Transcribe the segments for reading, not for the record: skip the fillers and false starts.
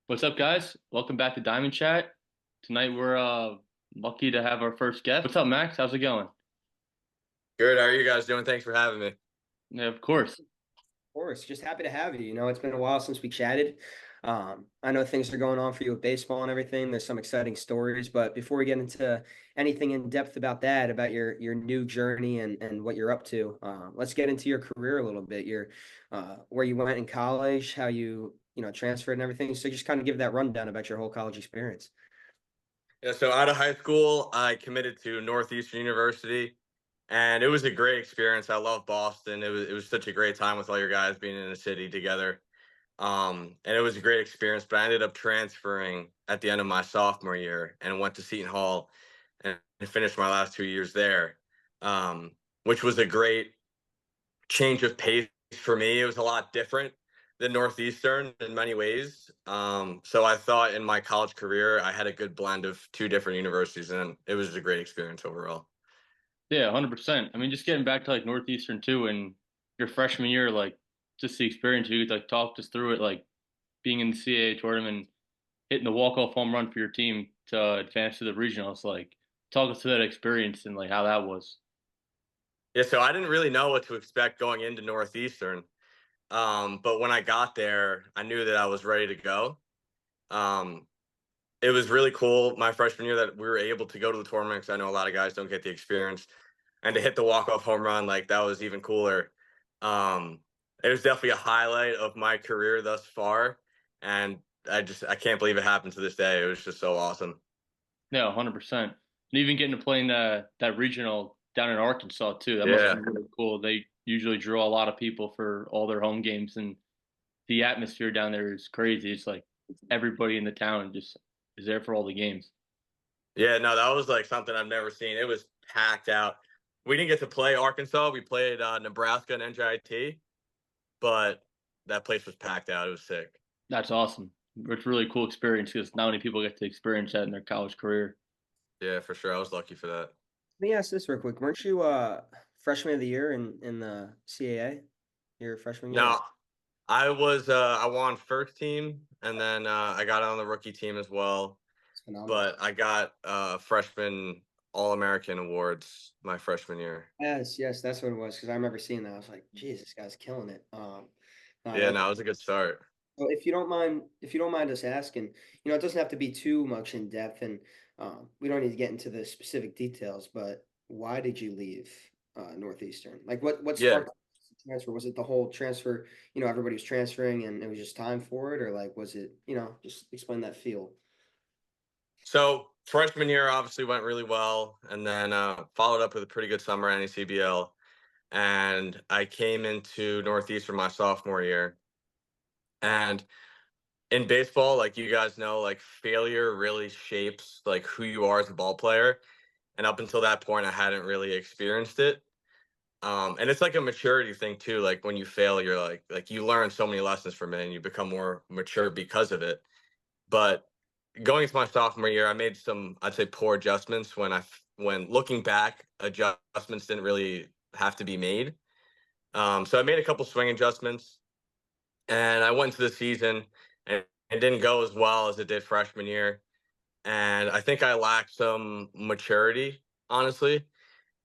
What's up, guys? Welcome back to Diamond Chat. Tonight we're lucky to have our first guest. What's up, Max? How's it going? Good. How are you guys doing? Thanks for having me. Yeah, of course. Course, just happy to have you. It's been a while since we chatted. I know things are going on for you with baseball and everything. There's some exciting stories, but before we get into anything in depth about that, about your new journey and what you're up to, let's get into your career a little bit. Your where you went in college, how you transferred and everything. So just kind of give that rundown about your whole college experience. Yeah, so out of high school, I committed to Northeastern University, and it was a great experience. I love Boston. It was such a great time with all your guys being in the city together. And it was a great experience. But I ended up transferring at the end of my sophomore year and went to Seton Hall and finished my last 2 years there, which was a great change of pace for me. It was a lot different than Northeastern in many ways. So I thought in my college career, I had a good blend of two different universities, and it was a great experience overall. Yeah, 100%. I mean, just getting back to like Northeastern too, and your freshman year, like just the experience. You could like talk us through it, like being in the CAA tournament, hitting the walk-off home run for your team to advance to the regionals. Like, talk us through that experience and like how that was. Yeah, so I didn't really know what to expect going into Northeastern. But when I got there, I knew that I was ready to go. Um, it was really cool my freshman year that we were able to go to the tournament because I know a lot of guys don't get the experience. And to hit the walk-off home run, like that was even cooler. Um, it was definitely a highlight of my career thus far. And I can't believe it happened to this day. It was just so awesome. Yeah, 100%. And even getting to play in that regional down in Arkansas too. That must be Yeah. really cool. They usually draw a lot of people for all their home games, and the atmosphere down there is crazy. It's like everybody in the town just is there for all the games. Yeah, no, that was like something I've never seen. It was packed out. We didn't get to play Arkansas. We played Nebraska and NJIT, but that place was packed out. It was sick. That's awesome. It's a really cool experience because not many people get to experience that in their college career. Yeah, for sure. I was lucky for that. Let me ask this real quick. Weren't you freshman of the year in the CAA your freshman year? No, I won first team, and then I got on the rookie team as well. It's phenomenal. But I got freshman All American awards my freshman year. Yes, yes, that's what it was. Because I remember seeing that. I was like, "Geez, this guy's killing it." No, Yeah, that. no, it was a good start. So if you don't mind us asking, it doesn't have to be too much in depth, and we don't need to get into the specific details. But why did you leave Northeastern? Like, what Yeah. sparked the transfer? Was it the whole transfer? Everybody was transferring, and it was just time for it, or like, was it? Just explain that feel. So freshman year obviously went really well, and then followed up with a pretty good summer at NECBL. And I came into Northeastern my sophomore year. And in baseball, like you guys know, like failure really shapes like who you are as a ball player. And up until that point, I hadn't really experienced it. And it's like a maturity thing too. Like when you fail, you're like you learn so many lessons from it, and you become more mature because of it. But going into my sophomore year, I made some, I'd say, poor adjustments when looking back, adjustments didn't really have to be made. So I made a couple swing adjustments, and I went into the season, and it didn't go as well as it did freshman year. And I think I lacked some maturity, honestly.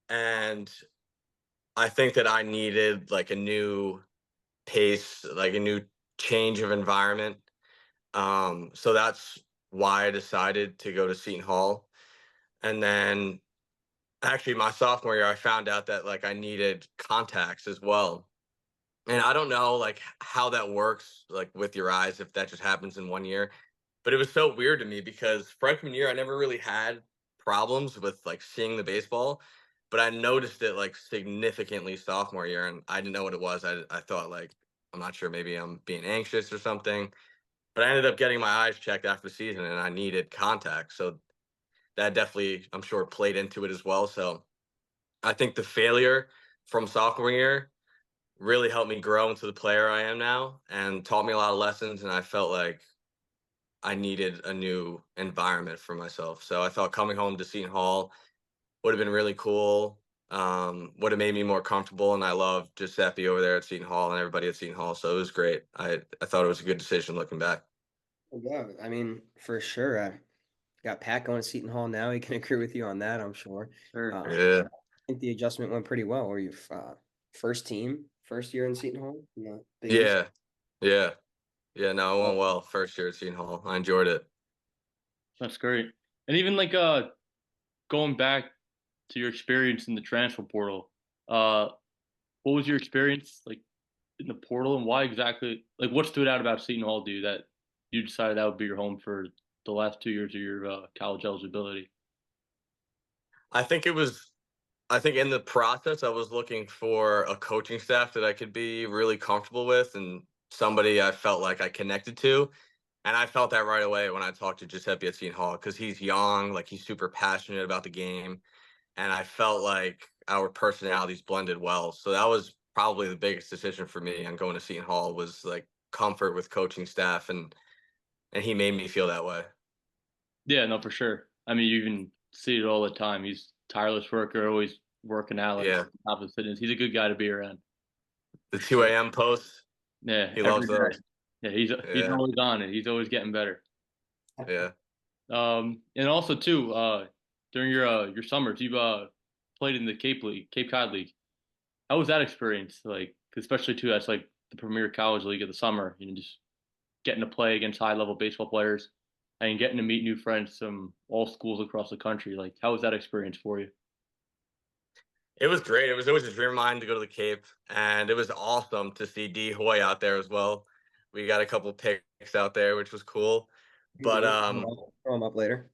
And I think that I needed like a new pace, like a new change of environment. So that's why I decided to go to Seton Hall. And then actually my sophomore year, I found out that like I needed contacts as well. And I don't know like how that works like with your eyes, if that just happens in 1 year. But it was so weird to me because freshman year I never really had problems with like seeing the baseball. But I noticed it like significantly sophomore year, and I didn't know what it was. I thought like I'm not sure, maybe I'm being anxious or something. But I ended up getting my eyes checked after the season, and I needed contacts. So that definitely, I'm sure, played into it as well. So I think the failure from sophomore year really helped me grow into the player I am now and taught me a lot of lessons. And I felt like I needed a new environment for myself. So I thought coming home to Seton Hall would have been really cool. Would have made me more comfortable. And I love Giuseppe over there at Seton Hall and everybody at Seton Hall. So it was great. I thought it was a good decision looking back. Yeah, I mean, for sure. Got Pat going to Seton Hall now. He can agree with you on that, I'm sure. Sure. Yeah. I think the adjustment went pretty well. Were you first team, first year in Seton Hall in the Big East? Yeah. Yeah. Yeah. No, it Oh, went well. First year at Seton Hall. I enjoyed it. that's great. And even like going back to your experience in the transfer portal, uh what was your experience like in the portal and why exactly like what stood out about Seton Hall to you that you decided that would be your home for the last 2 years of your college eligibility? I think it was I think in the process, I was looking for a coaching staff that I could be really comfortable with and somebody I felt like I connected to. And I felt that right away when I talked to Giuseppe at Seton Hall because he's young, like he's super passionate about the game. And I felt like our personalities blended well. So that was probably the biggest decision for me on going to Seton Hall was like comfort with coaching staff and he made me feel that way. Yeah, no, for sure. I mean, you even see it all the time. He's tireless worker, always working out like Yeah. top of the fitness. He's a good guy to be around The for sure. 2 a.m. posts, Yeah, he loves every day. those. Yeah, he's Yeah. always on it. He's always getting better. Yeah. And also too, during your summers, you played in the Cape Cod League. How was that experience? Like, especially too, that's like the premier college league of the summer. You know, just getting to play against high level baseball players and getting to meet new friends from all schools across the country. Like, how was that experience for you? It was great. It was always a dream of mine to go to the Cape, and it was awesome to see D Hoy out there as well. We got a couple picks out there, which was cool. But Throw him up later.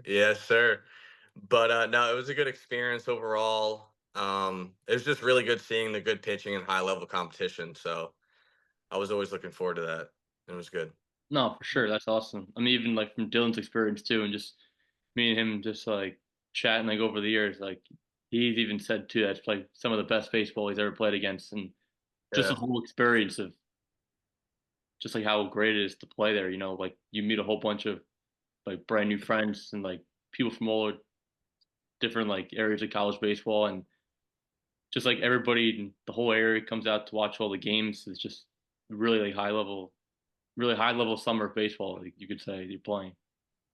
yes, sir. But no, it was a good experience overall. It was just really good seeing the good pitching and high level competition. So I was always looking forward to that. It was good. No, for sure. That's awesome. I mean, even like from Dylan's experience too, and just me and him just like chatting like over the years, like he's even said too that's like some of the best baseball he's ever played against, and just the Yeah, whole experience of just like how great it is to play there. You know, like you meet a whole bunch of like brand new friends and like people from all different like areas of college baseball, and just like everybody in the whole area comes out to watch all the games. It's just really like really high level summer of baseball. Like you could say you're playing.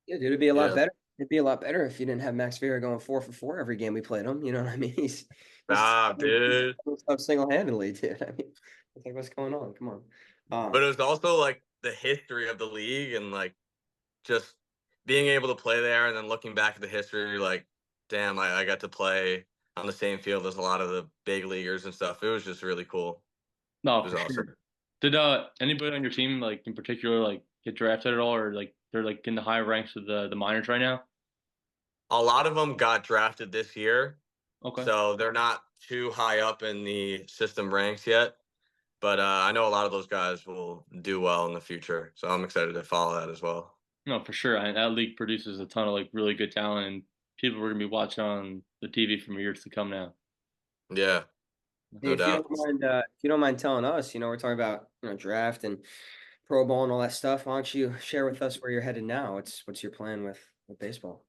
Yeah, dude, it'd be a lot yeah. better. It'd be a lot better if you didn't have Max Viera going 4 for 4 every game we played him. You know what I mean? He's Ah, dude. stuff single handedly, dude. I mean, it's like what's going on? Come on. But it was also like the history of the league and like just being able to play there and then looking back at the history, like, damn, I got to play on the same field as a lot of the big leaguers and stuff. It was just really cool. No, It was for awesome. sure. Did anybody on your team like in particular like get drafted at all, or like they're like in the high ranks of the minors right now? A lot of them got drafted this year, Okay. so they're not too high up in the system ranks yet. But I know a lot of those guys will do well in the future, so I'm excited to follow that as well. No, for sure. That league produces a ton of like really good talent, and people are gonna be watching on the TV for years to come now. Yeah, Hey, no doubt. if you don't mind telling us, we're talking about draft and pro ball and all that stuff. Why don't you share with us where you're headed now? What's your plan with baseball?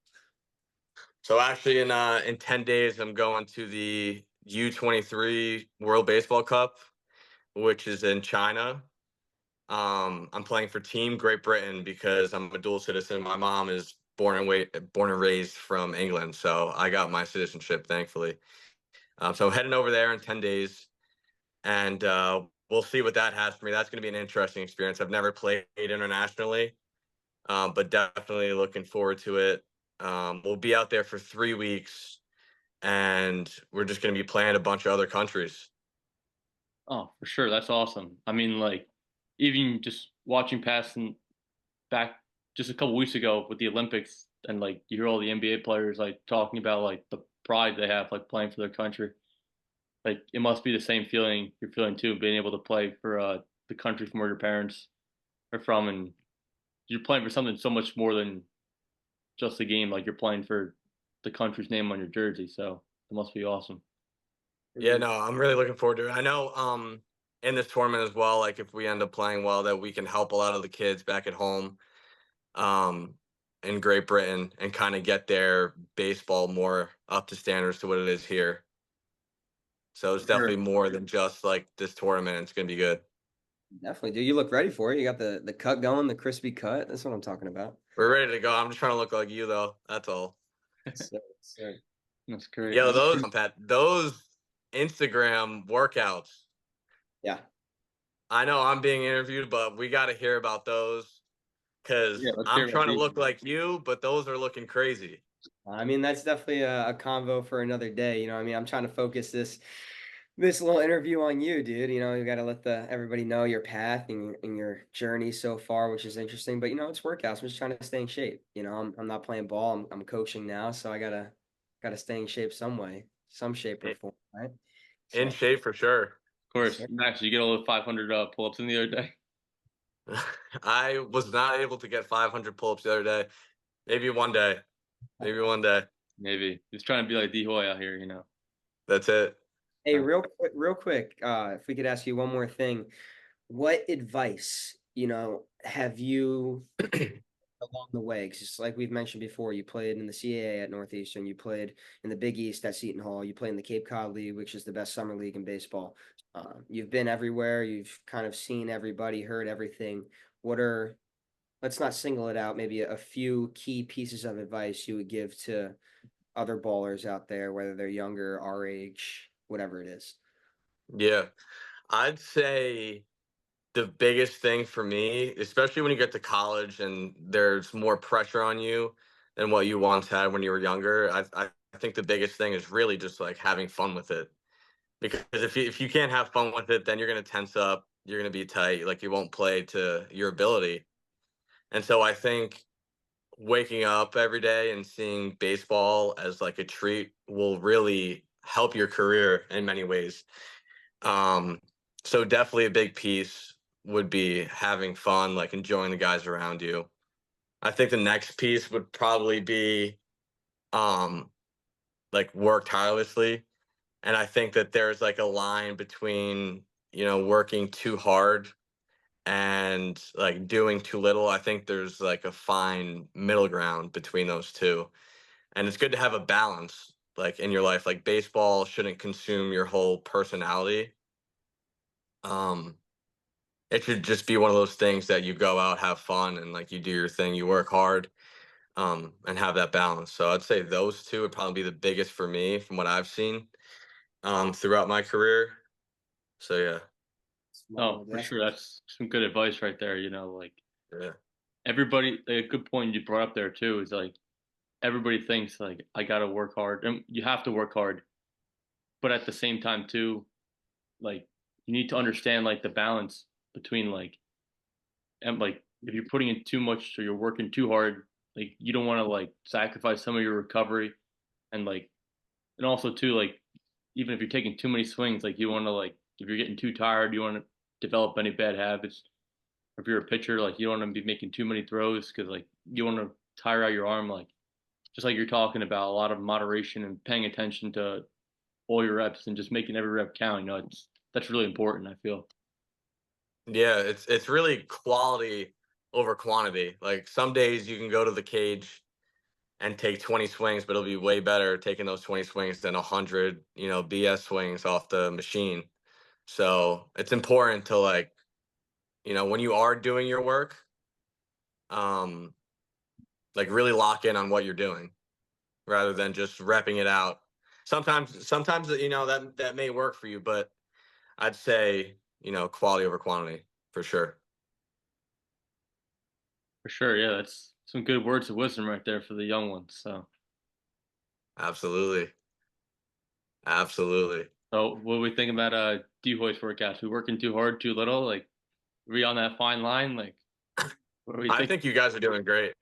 So actually, in 10 days, I'm going to the U23 World Baseball Cup, which is in China. I'm playing for Team Great Britain because I'm a dual citizen. My mom is born and raised from England, so I got my citizenship, thankfully. So I'm heading over there in 10 days, and we'll see what that has for me. That's going to be an interesting experience. I've never played internationally, but definitely looking forward to it. We'll be out there for 3 weeks, and we're just going to be playing a bunch of other countries. Oh, for sure. That's awesome. I mean, like even just watching past and back just a couple weeks ago with the Olympics, and like you hear all the NBA players like talking about like the pride they have like playing for their country. Like it must be the same feeling you're feeling too, being able to play for the country from where your parents are from, and you're playing for something so much more than just a game. Like you're playing for the country's name on your jersey, so it must be awesome. Yeah, Mhm. no, I'm really looking forward to it. I know in this tournament as well, like if we end up playing well, that we can help a lot of the kids back at home um in Great Britain and kind of get their baseball more up to standards to what it is here. So it's Sure. definitely more than just like this tournament. It's gonna be good. Definitely, do. You look ready for it. You got the cut going, the crispy cut. That's what I'm talking about. We're ready to go. I'm just trying to look like you though. That's all. So, so That's great. Yo, those Instagram workouts. yeah. I know I'm being interviewed, but we got to hear about those Yeah, because let's I'm hear about trying to these. look like you, but those are looking crazy. I mean, that's definitely a convo for another day. You know, I mean, I'm trying to focus this little interview on you, dude. You know, you got to let the everybody know your path and your journey so far, which is interesting. But you know, it's workouts. I'm just trying to stay in shape. You know, I'm not playing ball. I'm coaching now, so I gotta stay in shape some way, some shape or In, form, right? in So, shape for sure. Of course, Max, you get all the 500 pull-ups in the other day. I was not able to get 500 pull-ups the other day. Maybe one day. Maybe one day. Maybe just trying to be like D Hoy out here, you know. That's it. hey, real quick, if we could ask you one more thing, what advice, you know, have you along the way? 'Cause just like we've mentioned before, you played in the CAA at Northeastern, you played in the Big East at Seton Hall, you played in the Cape Cod League, which is the best summer league in baseball. You've been everywhere, you've kind of seen everybody, heard everything. What are, let's not single it out, maybe a few key pieces of advice you would give to other ballers out there, whether they're younger, our age, whatever it is. Yeah. I'd say the biggest thing for me, especially when you get to college and there's more pressure on you than what you once had when you were younger, I think the biggest thing is really just like having fun with it. Because if you can't have fun with it, then you're gonna tense up, you're gonna be tight, like you won't play to your ability. And so I think waking up every day and seeing baseball as like a treat will really help your career in many ways. Um, so definitely a big piece would be having fun, like enjoying the guys around you. I think the next piece would probably be um like work tirelessly. And I think that there's like a line between, working too hard and like doing too little. I think there's like a fine middle ground between those two. And it's good to have a balance like in your life. Like baseball shouldn't consume your whole personality. Um it should just be one of those things that you go out, have fun, and like you do your thing, you work hard, and have that balance. So I'd say those two would probably be the biggest for me from what I've seen throughout my career. So yeah. Oh, Phenomenal. for That's sure. That's some good advice right there, you know, like Yeah. everybody a good point you brought up there too is like everybody thinks like I gotta work hard. And you have to work hard, but at the same time too, like you need to understand like the balance between like and like if you're putting in too much or you're working too hard, like you don't want to like sacrifice some of your recovery and like and also too like even if you're taking too many swings, like you want to like if you're getting too tired, you want to develop any bad habits. If you're a pitcher, like you don't want to be making too many throws because like you want to tire out your arm, like just like you're talking about a lot of moderation and paying attention to all your reps and just making every rep count. You know, it's that's really important. I feel. Yeah, it's really quality over quantity. Like some days you can go to the cage and take 20 swings, but it'll be way better taking those 20 swings than 100, BS swings off the machine. So it's important to like, when you are doing your work, um, like really lock in on what you're doing rather than just repping it out. Sometimes that may work for you, but I'd say, quality over quantity for sure. For sure, yeah, that's some good words of wisdom right there for the young ones. Absolutely. Absolutely. So what do we think about D-Hoy's workouts? We working too hard, too little? Like, are we on that fine line? Like, what do we I think? think you guys are doing great.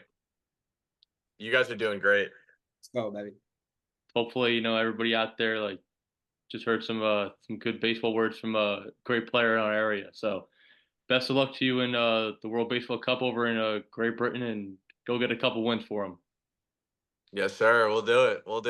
You guys are doing great. let's go, baby. Hopefully, you know, everybody out there like just heard some good baseball words from a great player in our area. So best of luck to you in the World Baseball Cup over in Great Britain, and go get a couple wins for them. Yes, sir. We'll do it. We'll do it.